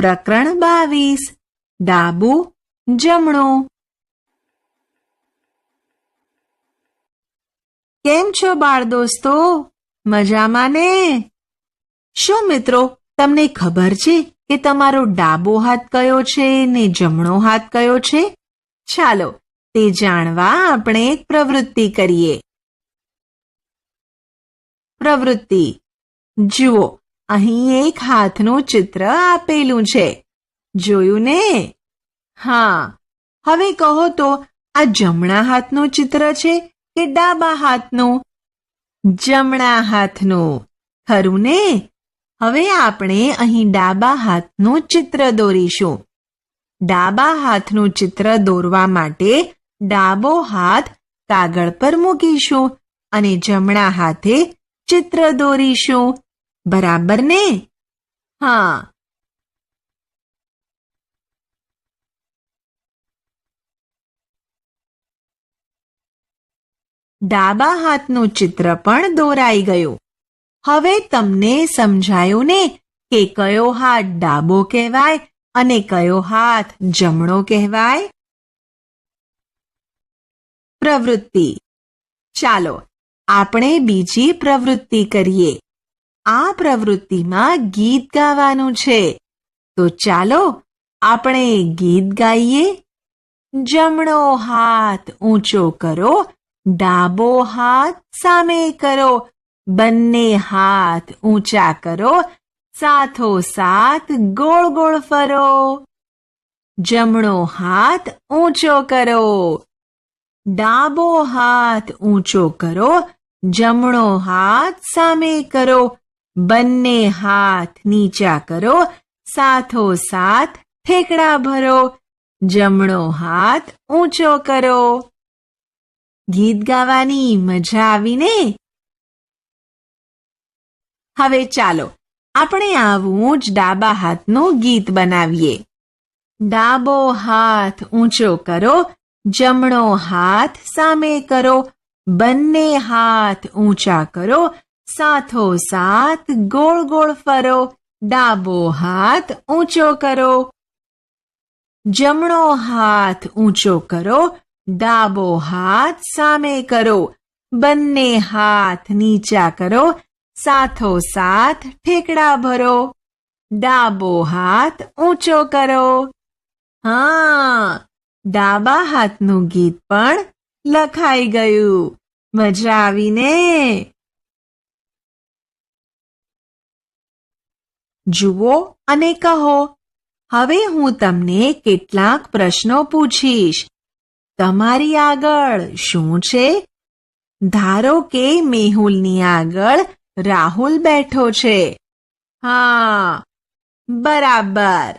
પ્રકરણ 22 ડાબું જમણું. કેમ છો બાળ દોસ્તો? મજામાં ને? શું મિત્રો તમને ખબર છે કે તમારો ડાબો હાથ કયો છે ને જમણો હાથ કયો છે? ચાલો તે જાણવા આપણે એક પ્રવૃત્તિ કરીએ. પ્રવૃત્તિ જુઓ, અહીં એક હાથનું ચિત્ર આપેલું છે. જોયું ને? હા, હવે કહો તો આ જમણા હાથનું ચિત્ર છે કે ડાબા હાથનું? જમણા હાથનું. ખરું ને? હવે આપણે અહીં ડાબા હાથનું ચિત્ર દોરીશું. ડાબા હાથનું ચિત્ર દોરવા માટે ડાબો હાથ કાગળ પર મૂકીશું અને જમણા હાથે ચિત્ર દોરીશું. બરાબર ને? હા. ડાબા હાથનું ચિત્ર પણ દોરાઈ ગયું. હવે તમને સમજાયું ને કે કયો હાથ ડાબો કહેવાય અને કયો હાથ જમણો કહેવાય? પ્રવૃત્તિ. ચાલો આપણે બીજી પ્રવૃત્તિ કરીએ. આ પ્રવૃત્તિમાં ગીત ગાવાનું છે. તો ચાલો આપણે ગીત ગાઈએ. જમણો હાથ ઊંચો કરો, ડાબો હાથ સામે કરો, બંને હાથ ઊંચા કરો, સાથોસાથ ગોળ ગોળ ફરો. જમણો હાથ ઊંચો કરો, ડાબો હાથ ઊંચો કરો, જમણો હાથ સામે કરો, બંને હાથ નીચા કરો, સાથોસાથ ઠેકડા ભરો. જમણો હાથ ઊંચો કરો. ગીત ગાવાની મજા આવી ને? હવે ચાલો આપણે આવું જ ડાબા હાથનું ગીત બનાવીએ. ડાબો હાથ ઊંચો કરો, જમણો હાથ સામે કરો, બંને હાથ ઊંચા કરો, સાથોસાથ ગોળ ગોળ ફરો. ડાબો હાથ ઊંચો કરો, જમણો હાથ ઊંચો કરો, ડાબો હાથ સામે કરો, બંને હાથ નીચા કરો, સાથોસાથ ઠેકડા ભરો. ડાબો હાથ ઊંચો કરો. હા, ડાબા હાથનું ગીત પણ લખાઈ ગયું. મજા આવી ને? જુઓ અને કહો. હવે હું તમને કેટલાક પ્રશ્નો પૂછીશ. તમારી આગળ શું છે? ધારો કે મેહુલની આગળ રાહુલ બેઠો છે. હા, બરાબર.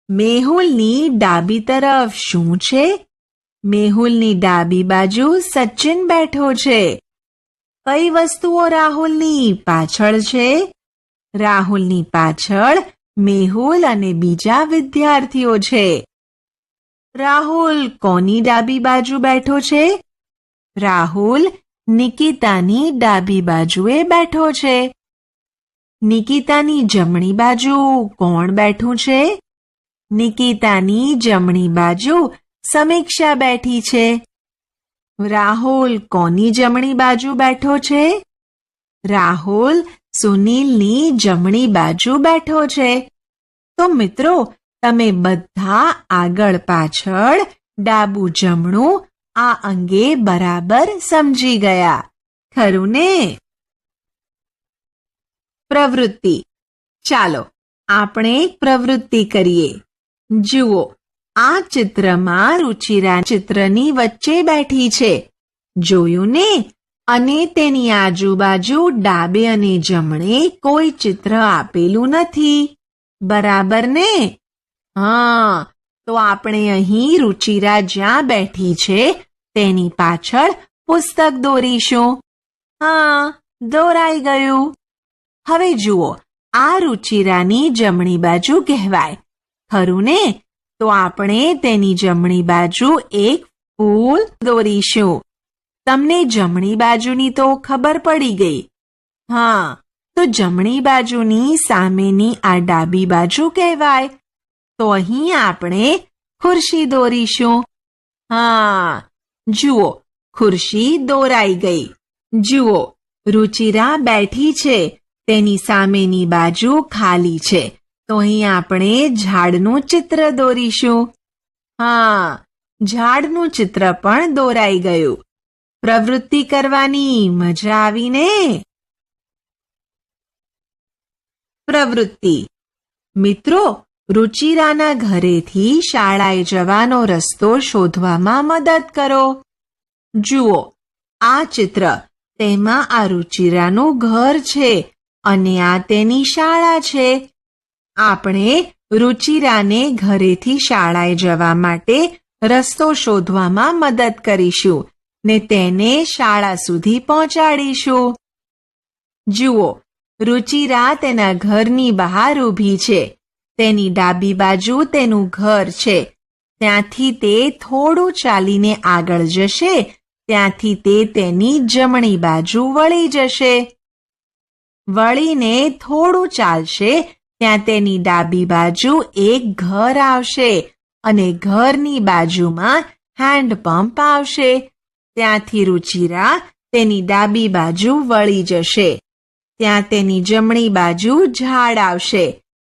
મેહુલની ડાબી તરફ શું છે? મેહુલની ડાબી બાજુ સચિન બેઠો છે. કઈ વસ્તુઓ રાહુલની પાછળ છે? રાહુલની પાછળ મેહુલ અને બીજા વિદ્યાર્થીઓ છે. રાહુલ કોની ડાબી બાજુ બેઠો છે? રાહુલ નિકિતાની ડાબી બાજુએ બેઠો છે. નિકિતાની જમણી બાજુ કોણ બેઠું છે? નિકિતાની જમણી બાજુ સમીક્ષા બેઠી છે. રાહુલ કોની જમણી બાજુ બેઠો છે? રાહુલ સુનિલની જમણી બાજુ બેઠો છે. તો મિત્રો તમે બધા આગળ પાછળ ડાબું જમણું આ અંગે બરાબર સમજી ગયા. ખરું ને? પ્રવૃત્તિ. ચાલો આપણે એક પ્રવૃત્તિ કરીએ. જુઓ, આ ચિત્રમાં રુચિરા ચિત્રની વચ્ચે બેઠી છે. જોયું ને? અને તેની આજુબાજુ ડાબે અને જમણે કોઈ ચિત્ર આપેલું નથી. બરાબર ને? હા, તો આપણે અહીં રુચિરા જ્યાં બેઠી છે તેની પાછળ પુસ્તક દોરીશું. હા, દોરાઈ ગયું. હવે જુઓ, આ રુચિરાની જમણી બાજુ કહેવાય. ખરું ને? તો આપણે તેની જમણી બાજુ એક ફૂલ દોરીશું. તમને જમણી બાજુની તો ખબર પડી ગઈ. હા, તો જમણી બાજુની સામેની આ ડાબી બાજુ કહેવાય. તો અહીં આપણે ખુરશી દોરીશું. હા, જુઓ, ખુરશી દોરાઈ ગઈ. જુઓ, રુચિરા બેઠી છે, તેની સામેની બાજુ ખાલી છે. તો અહીં આપણે ઝાડનું ચિત્ર દોરીશું. હા, ઝાડનું ચિત્ર પણ દોરાઈ ગયું. પ્રવૃત્તિ કરવાની મજા આવી ને? પ્રવૃત્તિ. મિત્રો, રુચિરાના ઘરેથી શાળાએ જવાનો રસ્તો શોધવામાં મદદ કરો. જુઓ, આ ચિત્ર, તેમાં આ રુચિરાનું ઘર છે અને આ તેની શાળા છે. આપણે રુચિરાને ઘરેથી શાળાએ જવા માટે રસ્તો શોધવામાં મદદ કરીશું ને તેને શાળા સુધી પહોંચાડીશું. જુઓ, રુચિરા તેના ઘરની બહાર ઊભી છે. તેની ડાબી બાજુ તેનું ઘર છે. ત્યાંથી તે થોડું ચાલીને આગળ જશે. ત્યાંથી તે તેની જમણી બાજુ વળી જશે. વળીને થોડું ચાલશે. ત્યાં તેની ડાબી બાજુ એક ઘર આવશે અને ઘરની બાજુમાં હેન્ડપંપ આવશે. ત્યાંથી રુચિરા તેની ડાબી બાજુ વળી જશે. ત્યાં તેની જમણી બાજુ ઝાડ આવશે.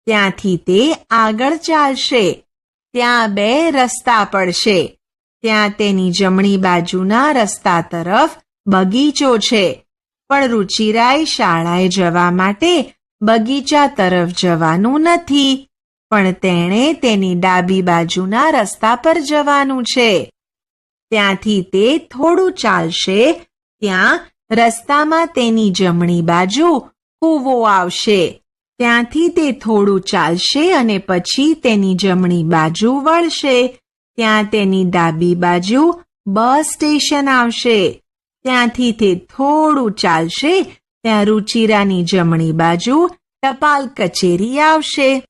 ત્યાંથી તે આગળ ચાલશે. ત્યાં બે રસ્તા પડશે. ત્યાં તેની જમણી બાજુના રસ્તા તરફ બગીચો છે. પણ રુચિરાએ શાળાએ જવા માટે બગીચા તરફ જવાનું નથી, પણ તેણે તેની ડાબી બાજુના રસ્તા પર જવાનું છે. ત્યાંથી તે થોડું ચાલશે. ત્યાં રસ્તામાં તેની જમણી બાજુ કૂવો આવશે. ત્યાંથી તે થોડું ચાલશે અને પછી તેની જમણી બાજુ વળશે. ત્યાં તેની ડાબી બાજુ બસ સ્ટેશન આવશે. ત્યાંથી તે થોડું ચાલશે. ત્યાં રુચિરાની જમણી બાજુ ટપાલ કચેરી આવશે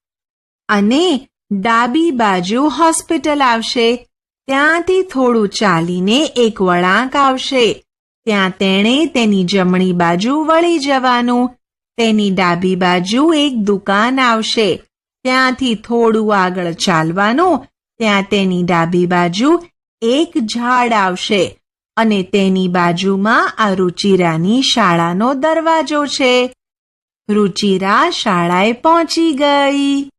અને ડાબી બાજુ હોસ્પિટલ આવશે. ત્યાંથી થોડું ચાલીને એક વળાંક આવશે. ત્યાં તેણે તેની જમણી બાજુ વળી જવાનું. તેની ડાબી બાજુ એક દુકાન આવશે. ત્યાંથી થોડું આગળ ચાલવાનું. ત્યાં તેની ડાબી બાજુ એક ઝાડ આવશે અને તેની બાજુમાં આ રુચિરાની શાળાનો દરવાજો છે. રુચિરા શાળાએ પહોંચી ગઈ.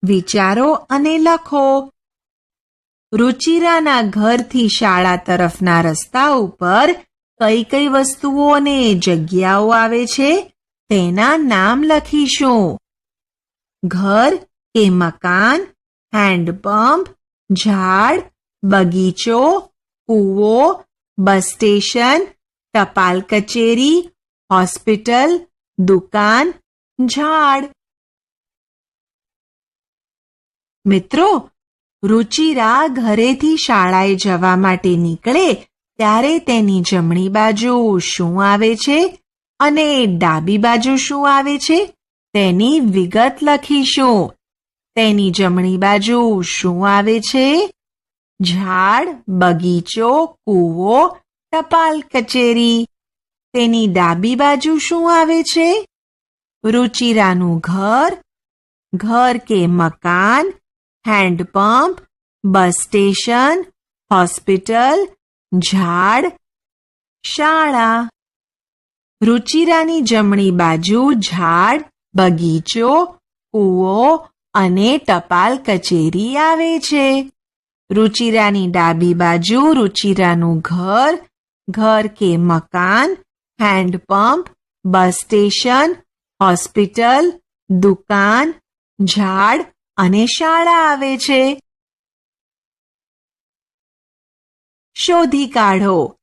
વિચારો અને લખો. રુચિરાના ઘરથી શાળા તરફના રસ્તા ઉપર કઈ કઈ વસ્તુઓ અને જગ્યાઓ આવે છે તેના નામ લખીશું. ઘર કે મકાન, હેન્ડપંપ, ઝાડ, બગીચો, કૂવો, બસ સ્ટેશન, ટપાલ કચેરી, હોસ્પિટલ, દુકાન, ઝાડ. મિત્રો, રુચિરા ઘરેથી શાળાએ જવા માટે નીકળે ત્યારે તેની જમણી બાજુ શું આવે છે અને ડાબી બાજુ શું આવે છે તેની વિગત લખીશું. તેની જમણી બાજુ શું આવે છે? ઝાડ, બગીચો, કૂવો, ટપાલ કચેરી. તેની ડાબી બાજુ શું આવે છે? રુચિરાનું ઘર, ઘર કે મકાન, હેન્ડપંપ, બસ સ્ટેશન, હોસ્પિટલ, ઝાડ, શાળા. રુચિરાની જમણી બાજુ ઝાડ, બગીચો, કૂવો અને ટપાલ કચેરી આવે છે. રુચિરાની ડાબી બાજુ રુચિરાનું ઘર, ઘર કે મકાન, હેન્ડપંપ, બસ સ્ટેશન, હોસ્પિટલ, દુકાન, ઝાડ અને શાળા આવે છે. શોધી કાઢો.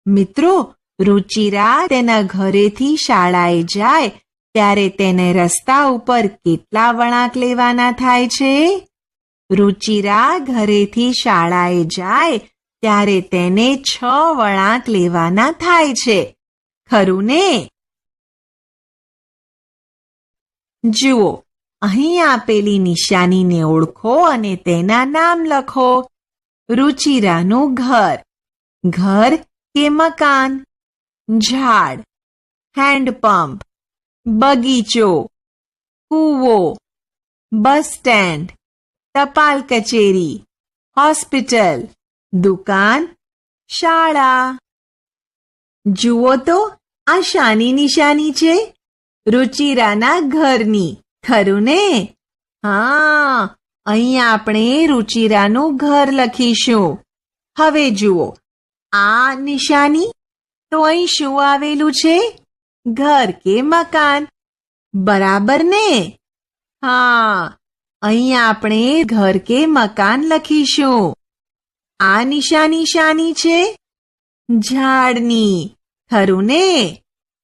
મિત્રો, રુચિરા તેના ઘરેથી શાળાએ જાય ત્યારે તેને રસ્તા ઉપર કેટલા વળાંક લેવાના થાય છે? રુચિરા ઘરેથી શાળાએ જાય ત્યારે તેને 6 વળાંક લેવાના થાય છે. ખરું ને? જુઓ, અહીં આપેલી નિશાનીને ઓળખો અને તેના નામ લખો. રુચિરાનું ઘર, ઘર કે મકાન, ઝાડ, હેન્ડપંપ, બગીચો, કૂવો, બસ સ્ટેન્ડ, ટપાલ કચેરી, હોસ્પિટલ, દુકાન, શાળા. જુઓ તો આ શાની નિશાની છે? રુચિરાના ઘરની, ખરું ને? હા, અહીં આપણે રુચિરાનું ઘર લખીશું. હવે જુઓ આ નિશાની, તો અહીં શું આવેલું છે? ઘર કે મકાન, બરાબર ને? હા, અહીં આપણે ઘર કે મકાન લખીશું. આ નિશાની શાની છે? ઝાડની, ખરું ને?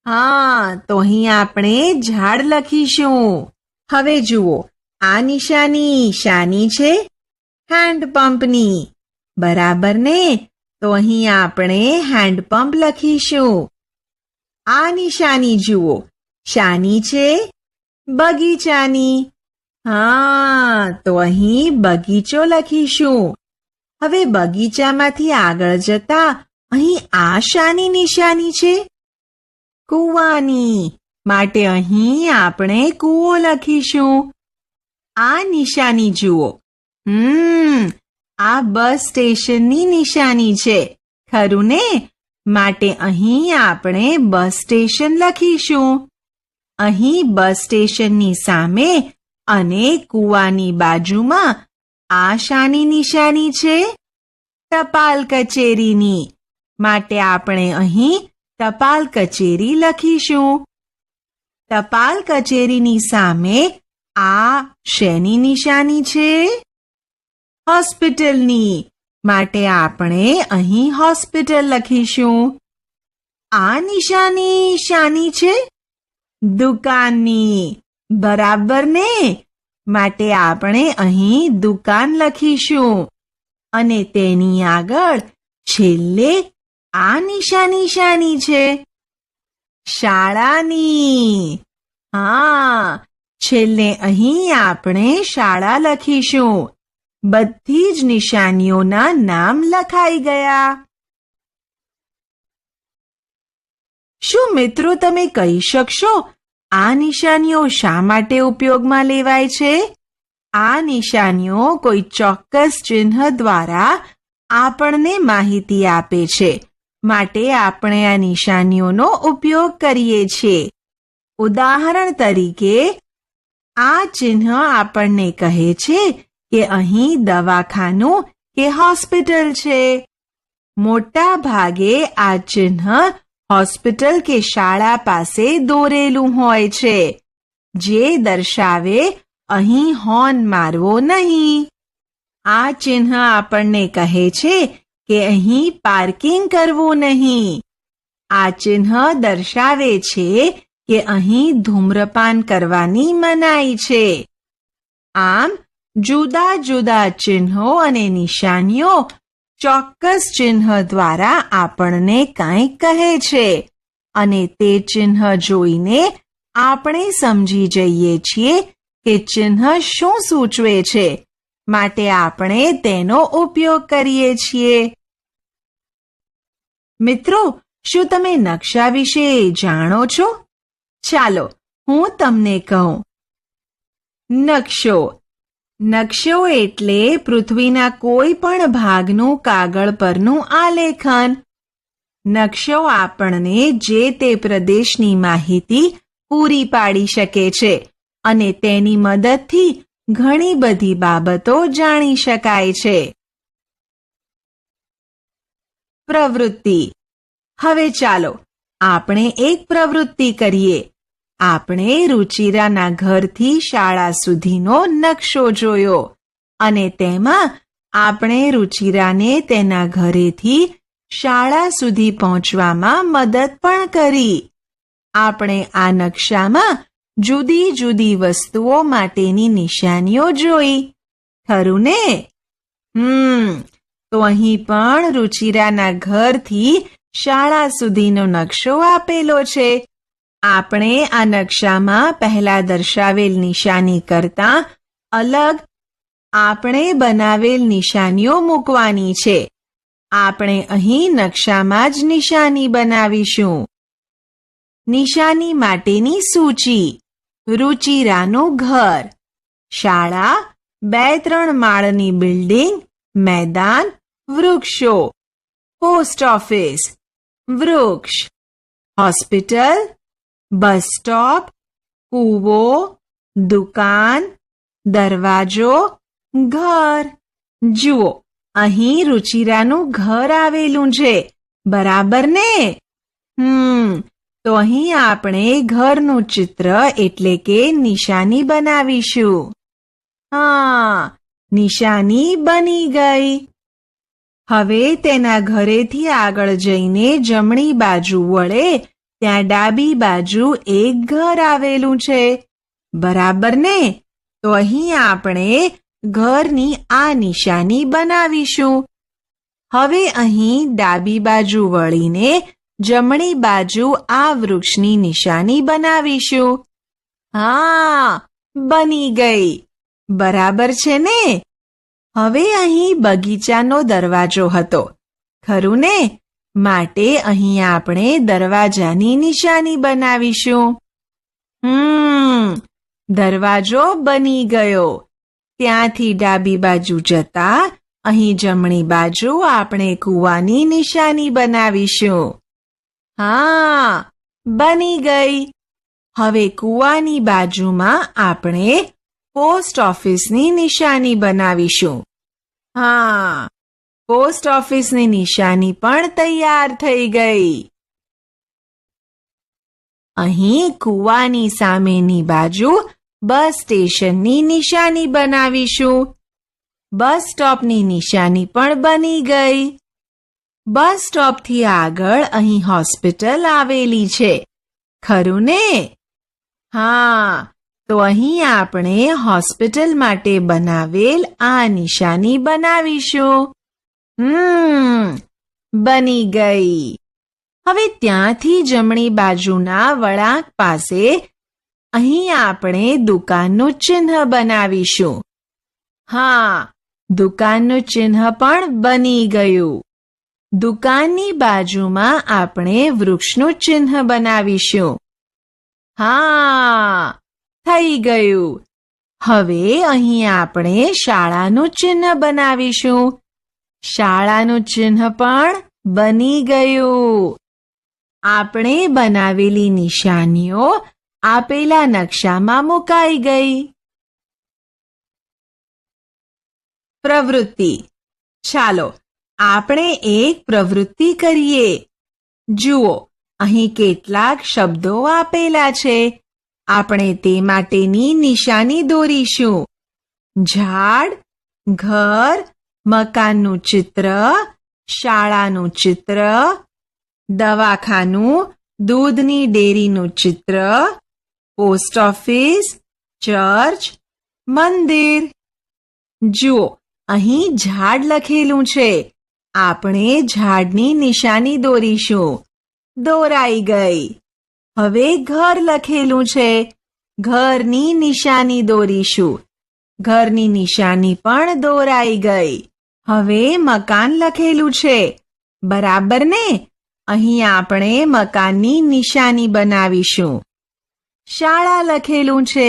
હા, તો અહીં આપણે ઝાડ લખીશું. હવે જુઓ આ નિશાની શાની છે? હેન્ડપંપની, બરાબર ને? તો અહીં આપણે હેન્ડપંપ લખીશું. આ નિશાની જુઓ શાની છે? બગીચાની. હા, તો અહીં બગીચો લખીશું. હવે બગીચામાંથી આગળ જતા અહીં આ શાની નિશાની છે? કૂવાની, માટે અહીં આપણે કૂવો લખીશું. આ નિશાની જુઓ. આ બસ સ્ટેશનની નિશાની છે, ખરું ને? માટે અહીં આપણે બસ સ્ટેશન લખીશું. અહીં બસ સ્ટેશનની સામે અને કૂવાની બાજુમાં આ શાની નિશાની છે? ટપાલ કચેરીની, માટે આપણે અહીં ટપાલ કચેરી લખીશું. ટપાલ કચેરીની સામે આ શેની નિશાની છે? હોસ્પિટલની, માટે આપણે અહીં હોસ્પિટલ લખીશું. આ નિશાની શાની છે? દુકાનની, બરાબર ને? માટે આપણે અહીં દુકાન લખીશું. અને તેની આગળ છેલ્લે આ નિશાની શાની છે? શાળાની. હા, છેલ્લે અહીં આપણે શાળા લખીશું. બધી જ નિશાનીઓના નામ લખાઈ ગયા. શું મિત્રો તમે કહી શકશો આ નિશાનીઓ શા માટે ઉપયોગમાં લેવાય છે? આ નિશાનીઓ કોઈ ચોક્કસ ચિહ્ન દ્વારા આપણને માહિતી આપે છે, માટે આપણે આ નિશાનીઓનો ઉપયોગ કરીએ છીએ. ઉદાહરણ તરીકે આ ચિહ્ન આપણને કહે છે કે અહીં દવાખાનું કે હોસ્પિટલ છે. મોટા ભાગે આ ચિહ્ન હોસ્પિટલ કે શાળા પાસે દોરેલું હોય છે, જે દર્શાવે અહીં હોર્ન મારવો નહીં. આ ચિહ્ન આપણને કહે છે કે અહીં પાર્કિંગ કરવું નહીં. આ ચિહ્ન દર્શાવે છે કે અહીં ધૂમ્રપાન કરવાની મનાઈ છે. આમ જુદા જુદા ચિહ્નો અને નિશાનીઓ ચોક્કસ ચિહ્ન દ્વારા આપણને કંઈક કહે છે, અને તે ચિહ્ન જોઈને આપણે સમજી જઈએ છીએ કે ચિહ્ન શું સૂચવે છે, માટે આપણે તેનો ઉપયોગ કરીએ છીએ. મિત્રો, શું તમે નકશા વિશે જાણો છો? ચાલો હું તમને કહું. નકશો. નકશો એટલે પૃથ્વીના કોઈ પણ ભાગનું કાગળ પરનું આલેખન. નકશો આપણને જે તે પ્રદેશની માહિતી પૂરી પાડી શકે છે, અને તેની મદદથી ઘણી બધી બાબતો જાણી શકાય છે. પ્રવૃત્તિ. હવે ચાલો આપણે એક પ્રવૃત્તિ કરીએ. આપણે રુચિરાના ઘરથી શાળા સુધીનો નકશો જોયો, અને તેમાં આપણે રુચિરાને તેના ઘરેથી શાળા સુધી પહોંચવામાં મદદ પણ કરી. આપણે આ નકશામાં જુદી જુદી વસ્તુઓ માટેની નિશાનીઓ જોઈ, ખરું ને? તો અહીં પણ રુચિરાના ઘરથી શાળા સુધીનો નકશો આપેલો છે. આપણે આ નકશામાં પહેલા દર્શાવેલ નિશાની કરતાં અલગ આપણે બનાવેલ નિશાનીઓ મૂકવાની છે. આપણે અહીં નકશામાં જ નિશાની બનાવીશું. નિશાની માટેની સૂચિ, રુચિરાનું ઘર, શાળા, 2-3 માળની બિલ્ડિંગ, મેદાન, વૃક્ષો, પોસ્ટ ઓફિસ, વૃક્ષ, હોસ્પિટલ, બસ સ્ટોપ, કૂવો, દુકાન, દરવાજો, ઘર. જુઓ, અહીં રુચિરાનું ઘર આવેલું છે, બરાબર ને? તો અહીં આપણે ઘરનું ચિત્ર એટલે કે નિશાની બનાવીશું. હા, નિશાની બની ગઈ. હવે તેના ઘરેથી આગળ જઈને જમણી બાજુ વળે ત્યાં ડાબી બાજુ એક ઘર આવેલું છે, બરાબર ને? તો અહીં આપણે ઘરની આ નિશાની બનાવીશું. હવે અહીં ડાબી બાજુ વળીને જમણી બાજુ આ વૃક્ષની નિશાની બનાવીશું. હા, બની ગઈ. બરાબર છે ને? હવે અહીં બગીચાનો દરવાજો હતો, ખરું ને? માટે અહીં આપણે દરવાજાની નિશાની બનાવીશું. દરવાજો બની ગયો. ત્યાંથી ડાબી બાજુ જતા અહીં જમણી બાજુ આપણે કૂવાની નિશાની બનાવીશું. હા, બની ગઈ. હવે કૂવાની બાજુમાં આપણે પોસ્ટ ઓફિસની નિશાની બનાવીશું. હા, પોસ્ટ ઓફિસની નિશાની પણ તૈયાર થઈ ગઈ. અહીં કૂવાની સામેની બાજુ બસ સ્ટેશનની નિશાની બનાવીશું. બસ સ્ટોપની નિશાની પણ બની ગઈ. બસ સ્ટોપથી આગળ અહીં હોસ્પિટલ આવેલી છે, ખરું ને? હા, તો અહીં આપણે હોસ્પિટલ માટે બનાવેલ આ નિશાની બનાવીશું. બની ગઈ. હવે ત્યાંથી જમણી બાજુના વળાંક પાસે અહીં આપણે દુકાનનું ચિહ્ન બનાવીશું. હા, દુકાનનું ચિહ્ન પણ બની ગયું. દુકાનની બાજુમાં આપણે વૃક્ષનું ચિહ્ન બનાવીશું. હા, થઈ ગયું. હવે અહીં આપણે શાળાનું ચિહ્ન બનાવીશું. શાળાનું ચિહ્ન પણ બની ગયું. આપણે બનાવેલી નિશાનીઓ આપેલા નકશામાં મુકાઈ ગઈ. પ્રવૃત્તિ. ચાલો આપણે એક પ્રવૃત્તિ કરીએ. જુઓ, અહીં કેટલાક શબ્દો આપેલા છે. આપણે તે માટેની નિશાની દોરીશું. ઝાડ, ઘર, મકાનનું ચિત્ર, શાળાનું ચિત્ર, દવાખાનું, દૂધની ડેરીનું ચિત્ર, પોસ્ટ ઓફિસ, ચર્ચ, મંદિર. જુઓ, અહીં ઝાડ લખેલું છે. આપણે ઝાડની નિશાની દોરીશું. દોરાઈ ગઈ. હવે ઘર લખેલું છે. ઘરની નિશાની દોરીશું. ઘરની નિશાની પણ દોરાઈ ગઈ. હવે મકાન લખેલું છે, બરાબર ને? અહીં આપણે મકાનની નિશાની બનાવીશું. શાળા લખેલું છે.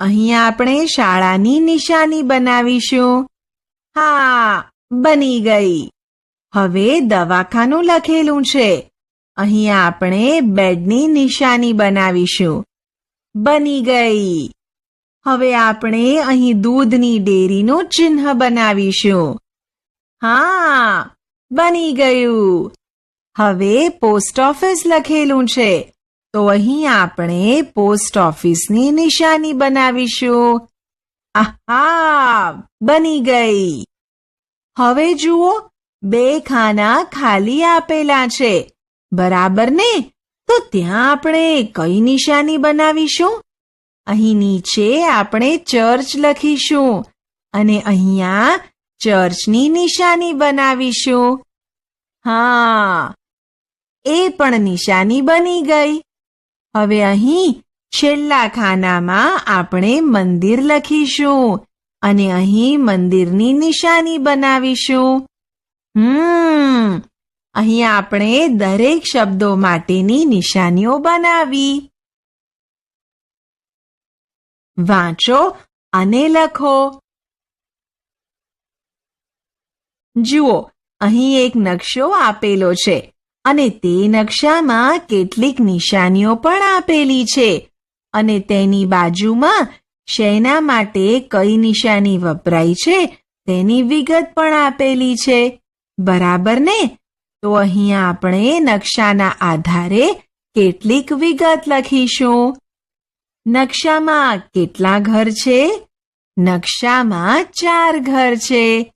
અહીં આપણે શાળાની નિશાની બનાવીશું. હા, બની ગઈ. હવે દવાખાનું લખેલું છે. અહીં આપણે બેડની નિશાની બનાવીશું. બની ગઈ. હવે આપણે અહીં દૂધની ડેરીનું ચિહ્ન બનાવીશું. હા, બની ગયું. હવે પોસ્ટ ઓફિસ લખેલું છે, તો અહીં આપણે પોસ્ટ ઓફિસની નિશાની બનાવીશું. આહા, બની ગઈ. હવે જુઓ, 2 ખાના ખાલી આપેલા છે, બરાબર ને? તો ત્યાં આપણે કઈ નિશાની બનાવીશું? અહીં નીચે આપણે ચર્ચ લખીશું અને અહીંયા ચર્ચની નિશાની બનાવીશું. હા, એ પણ નિશાની બની ગઈ. હવે અહીં છેલ્લા ખાનામાં આપણે મંદિર લખીશું અને અહીં મંદિરની નિશાની બનાવીશું. અહીં આપણે દરેક શબ્દો માટેની નિશાનીઓ બનાવી. વાંચો અને લખો. જુઓ, અહીં એક નકશો આપેલો છે અને તે નકશામાં કેટલીક નિશાનીઓ પણ આપેલી છે અને તેની બાજુમાં શેના માટે કઈ નિશાની વપરાય છે તેની વિગત પણ આપેલી છે. બરાબર ને? તો અહીં આપણે નકશાના આધારે કેટલીક વિગત લખીશું. નકશામાં કેટલા ઘર છે? નકશામાં 4 ઘર છે.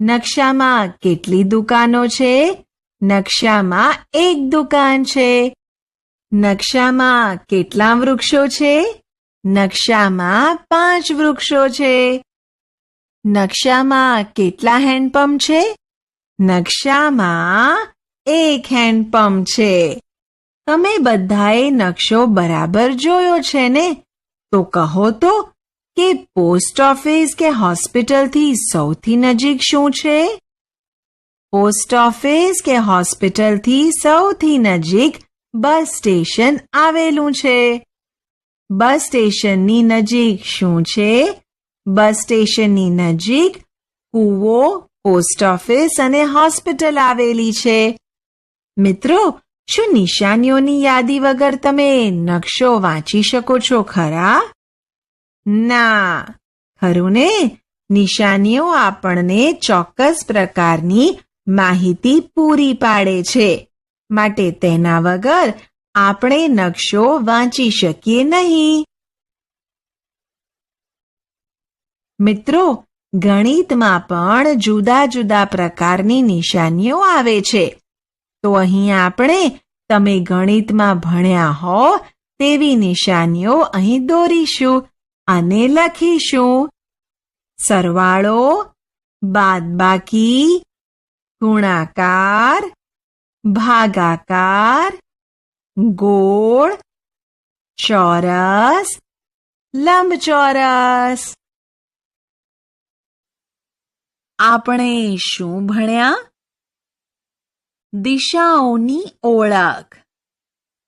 નકશામાં કેટલી દુકાનો છે? નકશામાં 1 દુકાન છે. નકશામાં કેટલા વૃક્ષો છે? નકશામાં 5 વૃક્ષો છે. નકશામાં કેટલા હેન્ડપંપ છે? નકશામાં 1 હેન્ડપંપ છે. તમે બધાએ નકશો બરાબર જોયો છે ને? તો કહો તો કે પોસ્ટ ઓફિસ કે હોસ્પિટલથી સૌથી નજીક શું છે? પોસ્ટ ઓફિસ કે હોસ્પિટલથી સૌથી નજીક બસ સ્ટેશન આવેલું છે. બસ સ્ટેશનની નજીક શું છે? બસ સ્ટેશનની નજીક કૂવો, પોસ્ટ ઓફિસ અને હોસ્પિટલ આવેલી છે. મિત્રો, શું નિશાનીઓની યાદી વગર તમે નકશો વાંચી શકો છો ખરા? ના, ખરું ને? નિશાનીઓ આપણને ચોક્કસ પ્રકારની માહિતી પૂરી પાડે છે, માટે તેના વગર આપણે નકશો વાંચી શકીએ નહીં. મિત્રો, ગણિતમાં પણ જુદા જુદા પ્રકારની નિશાનીઓ આવે છે. તો અહીં આપણે તમે ગણિતમાં ભણ્યા હો તેવી નિશાનીઓ અહીં દોરીશું અને લખીશું. સરવાળો, બાદબાકી, ગુણાકાર, ભાગાકાર, ગોળ, ચોરસ, લંબચોરસ. આપણે શું ભણ્યા? દિશાઓની ઓળખ,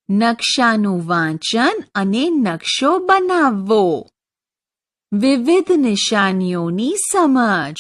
નકશાનું વાંચન અને નકશો બનાવવો, વિવિધ નિશાનીઓની સમજ.